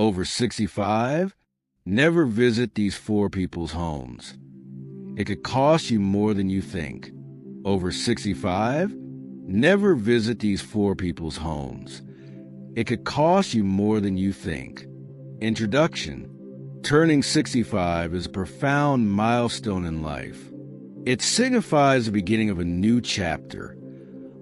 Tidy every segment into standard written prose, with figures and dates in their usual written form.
Over 65? Never visit these four people's homes. It could cost you more than you think. Over 65? Never visit these four people's homes. It could cost you more than you think. Introduction. Turning 65 is a profound milestone in life. It signifies the beginning of a new chapter,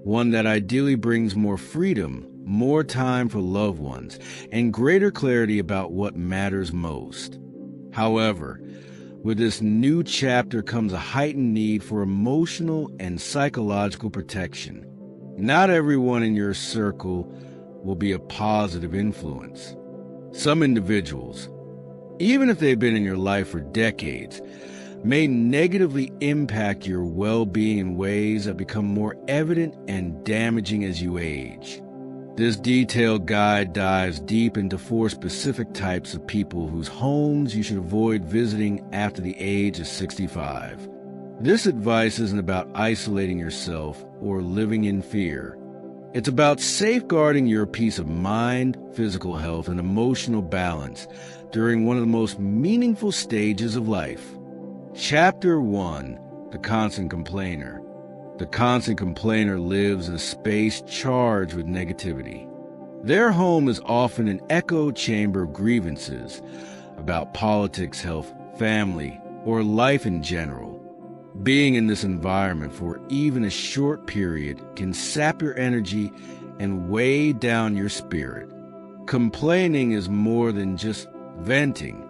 one that ideally brings more freedom, more time for loved ones, and greater clarity about what matters most. However, with this new chapter comes a heightened need for emotional and psychological protection. Not everyone in your circle will be a positive influence. Some individuals, even if they've been in your life for decades, may negatively impact your well-being in ways that become more evident and damaging as you age. This detailed guide dives deep into 4 specific types of people whose homes you should avoid visiting after the age of 65. This advice isn't about isolating yourself or living in fear. It's about safeguarding your peace of mind, physical health, and emotional balance during one of the most meaningful stages of life. Chapter 1. The Constant Complainer. The constant complainer lives in a space charged with negativity. Their home is often an echo chamber of grievances about politics, health, family, or life in general. Being in this environment for even a short period can sap your energy and weigh down your spirit. Complaining is more than just venting.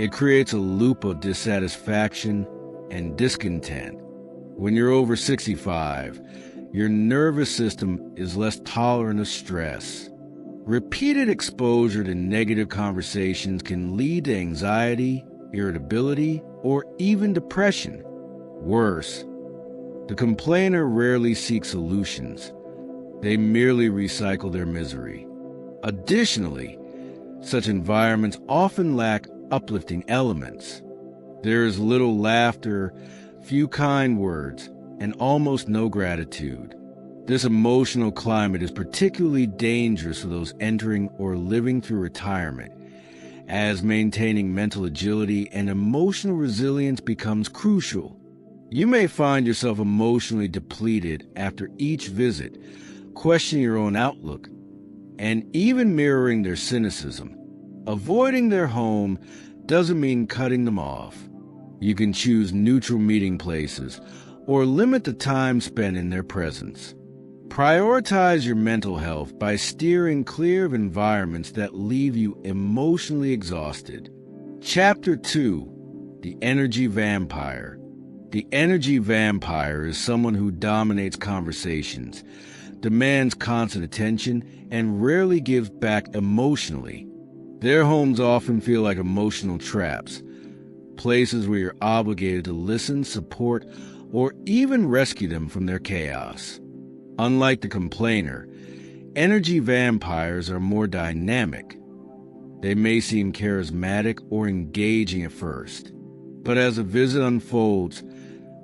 It creates a loop of dissatisfaction and discontent. When you're over 65, your nervous system is less tolerant of stress. Repeated exposure to negative conversations can lead to anxiety, irritability, or even depression. Worse, the complainer rarely seeks solutions. They merely recycle their misery. Additionally, such environments often lack uplifting elements. There is little laughter, few kind words, and almost no gratitude. This emotional climate is particularly dangerous for those entering or living through retirement, as maintaining mental agility and emotional resilience becomes crucial. You may find yourself emotionally depleted after each visit, questioning your own outlook, and even mirroring their cynicism. Avoiding their home doesn't mean cutting them off. You can choose neutral meeting places or limit the time spent in their presence. Prioritize your mental health by steering clear of environments that leave you emotionally exhausted. Chapter 2. The Energy Vampire. The energy vampire is someone who dominates conversations, demands constant attention, and rarely gives back emotionally. Their homes often feel like emotional traps, places where you're obligated to listen, support, or even rescue them from their chaos. Unlike the complainer, energy vampires are more dynamic. They may seem charismatic or engaging at first, but as a visit unfolds,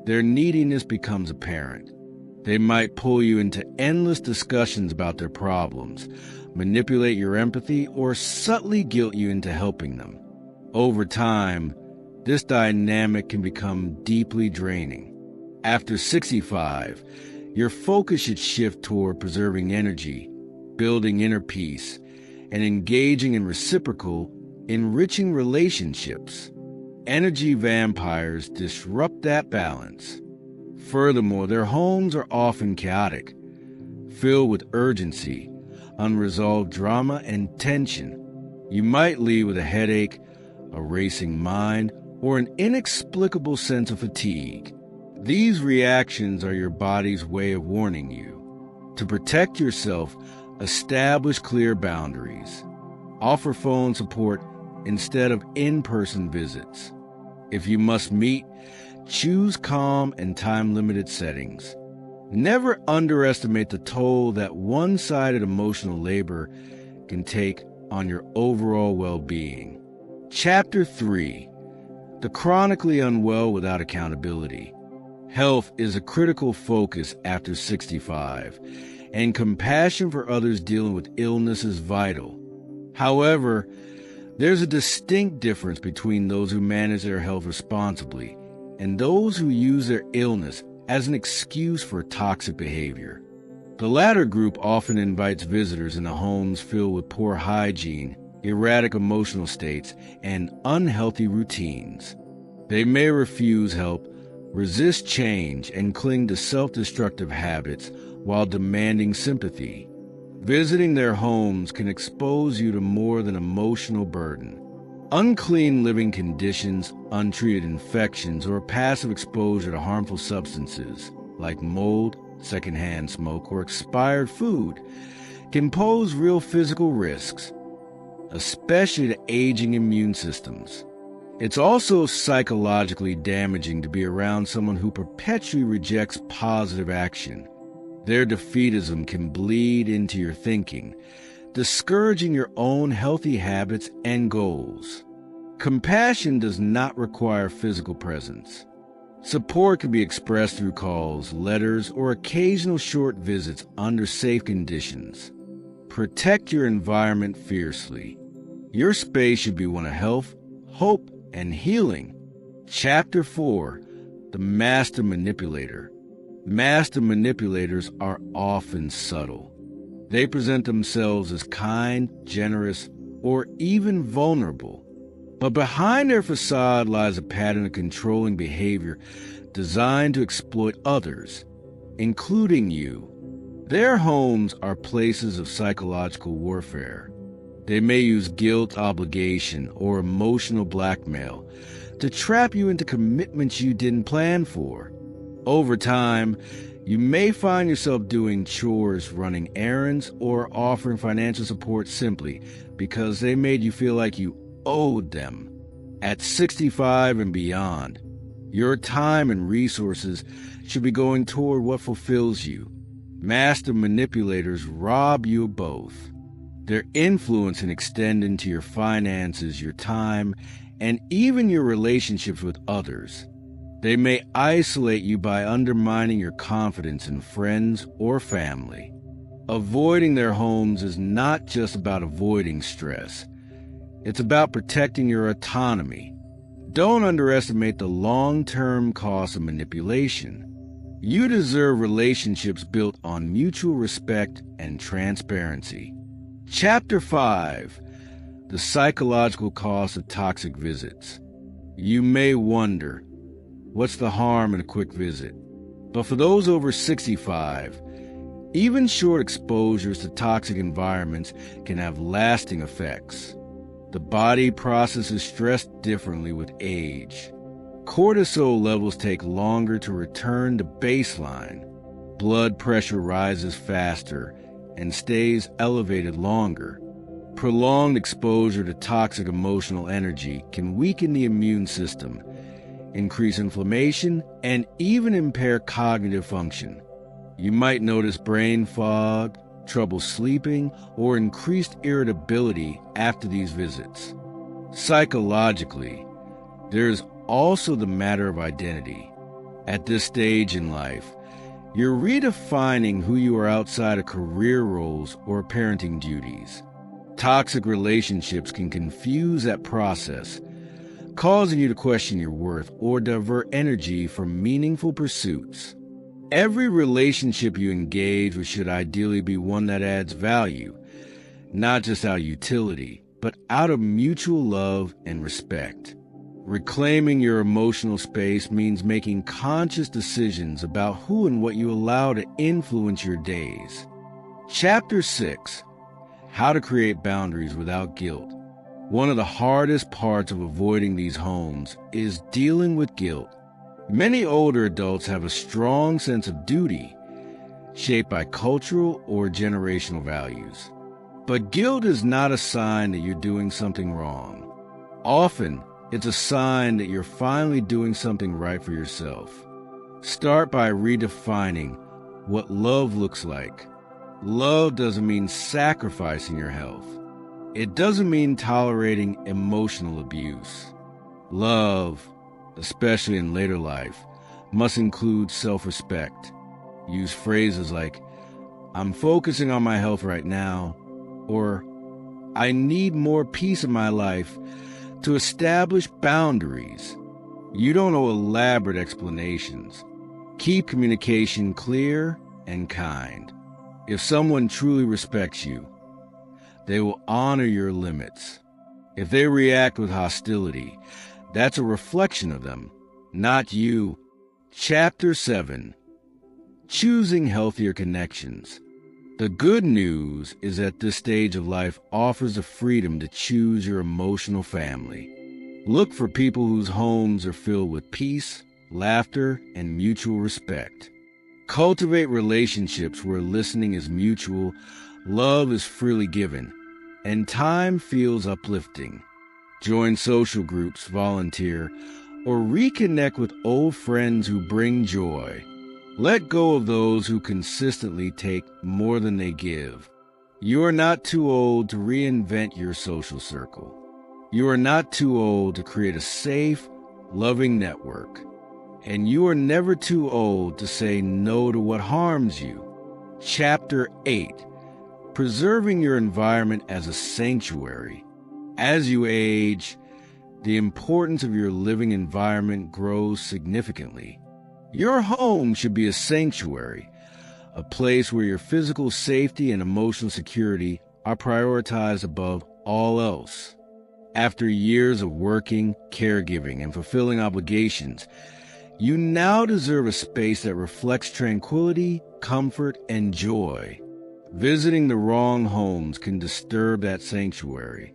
their neediness becomes apparent. They might pull you into endless discussions about their problems, manipulate your empathy, or subtly guilt you into helping them. Over time, this dynamic can become deeply draining. After 65, your focus should shift toward preserving energy, building inner peace, and engaging in reciprocal, enriching relationships. Energy vampires disrupt that balance. Furthermore, their homes are often chaotic, filled with urgency, unresolved drama, and tension. You might leave with a headache, a racing mind, or an inexplicable sense of fatigue. These reactions are your body's way of warning you. To protect yourself, establish clear boundaries. Offer phone support instead of in-person visits. If you must meet, choose calm and time-limited settings. Never underestimate the toll that one-sided emotional labor can take on your overall well-being. Chapter 3. The Chronically Unwell Without Accountability. Health is a critical focus after 65, and compassion for others dealing with illness is vital. However, There's a distinct difference between those who manage their health responsibly and those who use their illness as an excuse for toxic behavior. The latter group often invites visitors into homes filled with poor hygiene, erratic emotional states, and unhealthy routines. They may refuse help, resist change, and cling to self-destructive habits while demanding sympathy. Visiting their homes can expose you to more than emotional burden. Unclean living conditions, untreated infections, or passive exposure to harmful substances like mold, secondhand smoke, or expired food can pose real physical risks, especially to aging immune systems. It's also psychologically damaging to be around someone who perpetually rejects positive action. Their defeatism can bleed into your thinking, discouraging your own healthy habits and goals. Compassion does not require physical presence. Support can be expressed through calls, letters, or occasional short visits under safe conditions. Protect your environment fiercely. Your space should be one of health, hope, and healing. Chapter 4: The Master Manipulator. Master manipulators are often subtle. They present themselves as kind, generous, or even vulnerable. But behind their facade lies a pattern of controlling behavior designed to exploit others, including you. Their homes are places of psychological warfare. They may use guilt, obligation, or emotional blackmail to trap you into commitments you didn't plan for. Over time, you may find yourself doing chores, running errands, or offering financial support simply because they made you feel like you owed them. At 65 and beyond, your time and resources should be going toward what fulfills you. Master manipulators rob you of both. Their influence can extend into your finances, your time, and even your relationships with others. They may isolate you by undermining your confidence in friends or family. Avoiding their homes is not just about avoiding stress. It's about protecting your autonomy. Don't underestimate the long-term cost of manipulation. You deserve relationships built on mutual respect and transparency. Chapter 5: The Psychological Cost of Toxic Visits. You may wonder, what's the harm in a quick visit? But for those over 65, even short exposures to toxic environments can have lasting effects. The body processes stress differently with age. Cortisol levels take longer to return to baseline. Blood pressure rises faster and stays elevated longer. Prolonged exposure to toxic emotional energy can weaken the immune system, increase inflammation, and even impair cognitive function. You might notice brain fog, trouble sleeping, or increased irritability after these visits. Psychologically, there is also the matter of identity. At this stage in life, you're redefining who you are outside of career roles or parenting duties. Toxic relationships can confuse that process, causing you to question your worth or divert energy from meaningful pursuits. Every relationship you engage with should ideally be one that adds value, not just out of utility, but out of mutual love and respect. Reclaiming your emotional space means making conscious decisions about who and what you allow to influence your days. Chapter 6: How to Create Boundaries Without Guilt. One of the hardest parts of avoiding these homes is dealing with guilt. Many older adults have a strong sense of duty, shaped by cultural or generational values. But guilt is not a sign that you're doing something wrong. Often, it's a sign that you're finally doing something right for yourself. Start by redefining what love looks like. Love doesn't mean sacrificing your health. It doesn't mean tolerating emotional abuse. Love, especially in later life, must include self-respect. Use phrases like, "I'm focusing on my health right now," or I need more peace in my life to establish boundaries. You don't owe elaborate explanations. Keep communication clear and kind. If someone truly respects you, they will honor your limits. If they react with hostility, that's a reflection of them, not you. Chapter 7. Choosing healthier connections. The good news is that this stage of life offers the freedom to choose your emotional family. Look for people whose homes are filled with peace, laughter, and mutual respect. Cultivate relationships where listening is mutual, love is freely given, and time feels uplifting. Join social groups, volunteer, or reconnect with old friends who bring joy. Let go of those who consistently take more than they give. You are not too old to reinvent your social circle. You are not too old to create a safe, loving network. And you are never too old to say no to what harms you. Chapter 8. Preserving your environment as a sanctuary. As you age, the importance of your living environment grows significantly. Your home should be a sanctuary, a place where your physical safety and emotional security are prioritized above all else. After years of working, caregiving, and fulfilling obligations, you now deserve a space that reflects tranquility, comfort, and joy. Visiting the wrong homes can disturb that sanctuary.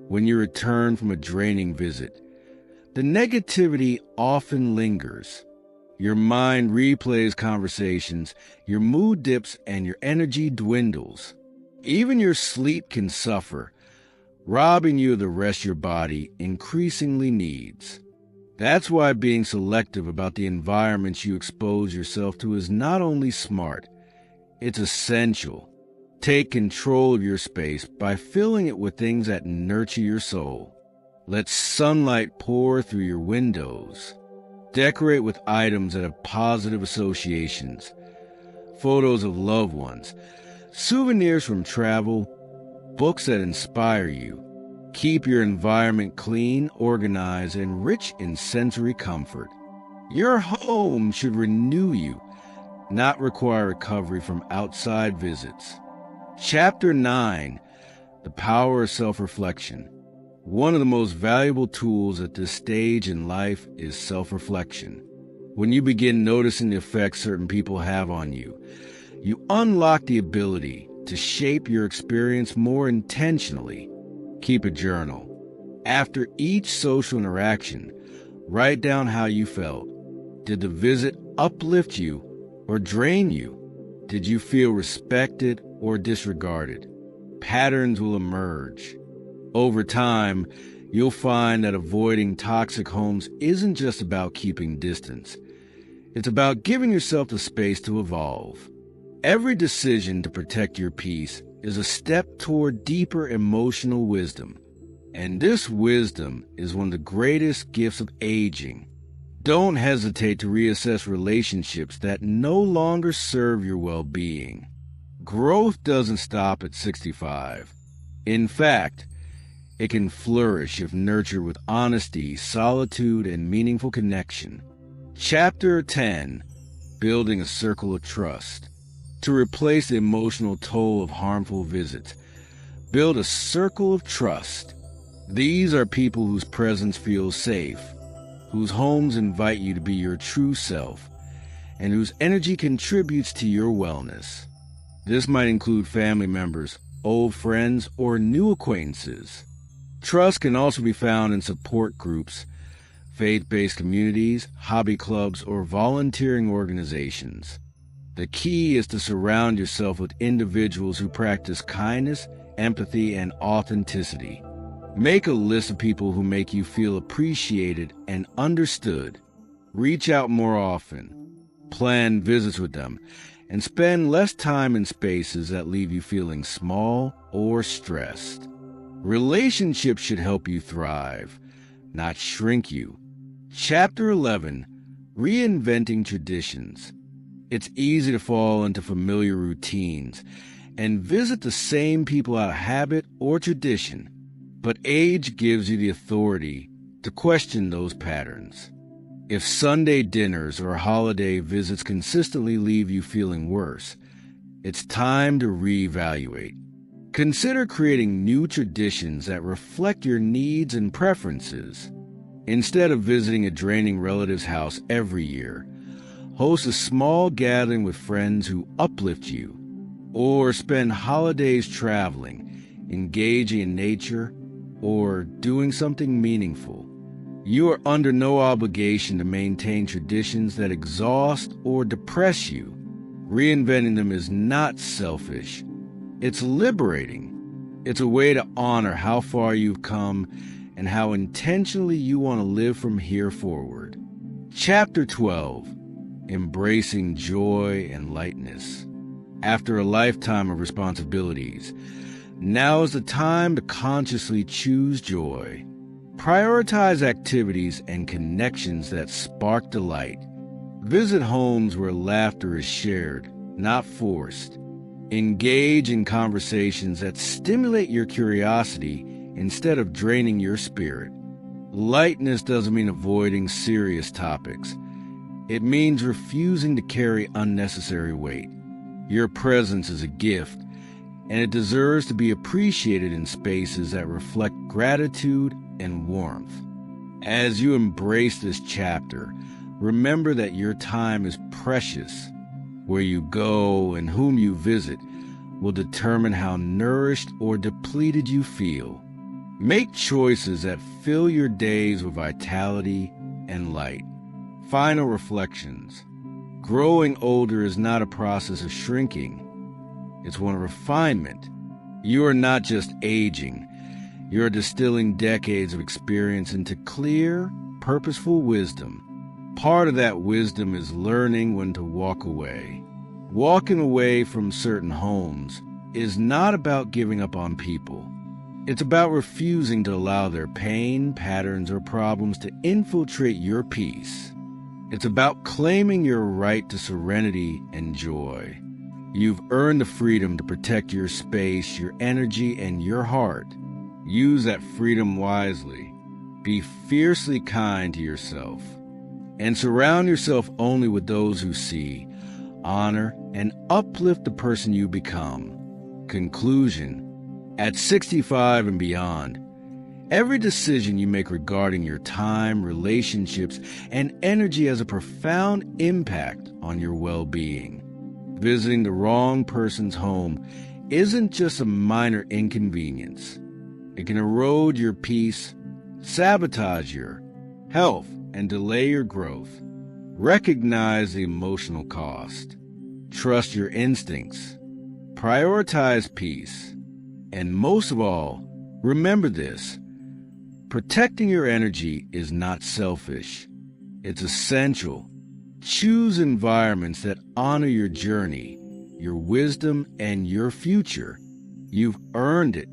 When you return from a draining visit, the negativity often lingers. Your mind replays conversations, your mood dips, and your energy dwindles. Even your sleep can suffer, robbing you of the rest your body increasingly needs. That's why being selective about the environments you expose yourself to is not only smart, it's essential. Take control of your space by filling it with things that nurture your soul. Let sunlight pour through your windows. Decorate with items that have positive associations, photos of loved ones, souvenirs from travel, books that inspire you. Keep your environment clean, organized, and rich in sensory comfort. Your home should renew you, not require recovery from outside visits. Chapter 9. The Power of Self-Reflection. One of the most valuable tools at this stage in life is self-reflection. When you begin noticing the effects certain people have on you, you unlock the ability to shape your experience more intentionally. Keep a journal. After each social interaction, write down how you felt. Did the visit uplift you or drain you? Did you feel respected or disregarded? Patterns will emerge. Over time, you'll find that avoiding toxic homes isn't just about keeping distance. It's about giving yourself the space to evolve. Every decision to protect your peace is a step toward deeper emotional wisdom. And this wisdom is one of the greatest gifts of aging. Don't hesitate to reassess relationships that no longer serve your well-being. Growth doesn't stop at 65. In fact, it can flourish if nurtured with honesty, solitude, and meaningful connection. Chapter 10. Building a Circle of Trust. To replace the emotional toll of harmful visits, build a circle of trust. These are people whose presence feels safe, whose homes invite you to be your true self, and whose energy contributes to your wellness. This might include family members, old friends, or new acquaintances. Trust can also be found in support groups, faith-based communities, hobby clubs, or volunteering organizations. The key is to surround yourself with individuals who practice kindness, empathy, and authenticity. Make a list of people who make you feel appreciated and understood. Reach out more often. Plan visits with them, and spend less time in spaces that leave you feeling small or stressed. Relationships should help you thrive, not shrink you. Chapter 11. Reinventing Traditions. It's easy to fall into familiar routines, and visit the same people out of habit or tradition, but age gives you the authority to question those patterns. If Sunday dinners or holiday visits consistently leave you feeling worse, it's time to reevaluate. Consider creating new traditions that reflect your needs and preferences. Instead of visiting a draining relative's house every year, host a small gathering with friends who uplift you, or spend holidays traveling, engaging in nature, or doing something meaningful. You are under no obligation to maintain traditions that exhaust or depress you. Reinventing them is not selfish. It's liberating. It's a way to honor how far you've come and how intentionally you want to live from here forward. Chapter 12. Embracing joy and lightness. After a lifetime of responsibilities, now is the time to consciously choose joy. Prioritize activities and connections that spark delight. Visit homes where laughter is shared, not forced. Engage in conversations that stimulate your curiosity instead of draining your spirit. Lightness doesn't mean avoiding serious topics. It means refusing to carry unnecessary weight. Your presence is a gift, and it deserves to be appreciated in spaces that reflect gratitude and warmth. As you embrace this chapter, remember that your time is precious. Where you go and whom you visit will determine how nourished or depleted you feel. Make choices that fill your days with vitality and light. Final reflections. Growing older is not a process of shrinking. It's one of refinement. You are not just aging. You are distilling decades of experience into clear, purposeful wisdom. Part of that wisdom is learning when to walk away. Walking away from certain homes is not about giving up on people. It's about refusing to allow their pain, patterns, or problems to infiltrate your peace. It's about claiming your right to serenity and joy. You've earned the freedom to protect your space, your energy, and your heart. Use that freedom wisely. Be fiercely kind to yourself. And surround yourself only with those who see, honor, and uplift the person you become. Conclusion. At 65 and beyond, every decision you make regarding your time, relationships, and energy has a profound impact on your well-being. Visiting the wrong person's home isn't just a minor inconvenience. It can erode your peace, sabotage your health, and delay your growth. Recognize the emotional cost. Trust your instincts. Prioritize peace. And most of all, remember this. Protecting your energy is not selfish. It's essential. Choose environments that honor your journey, your wisdom, and your future. You've earned it.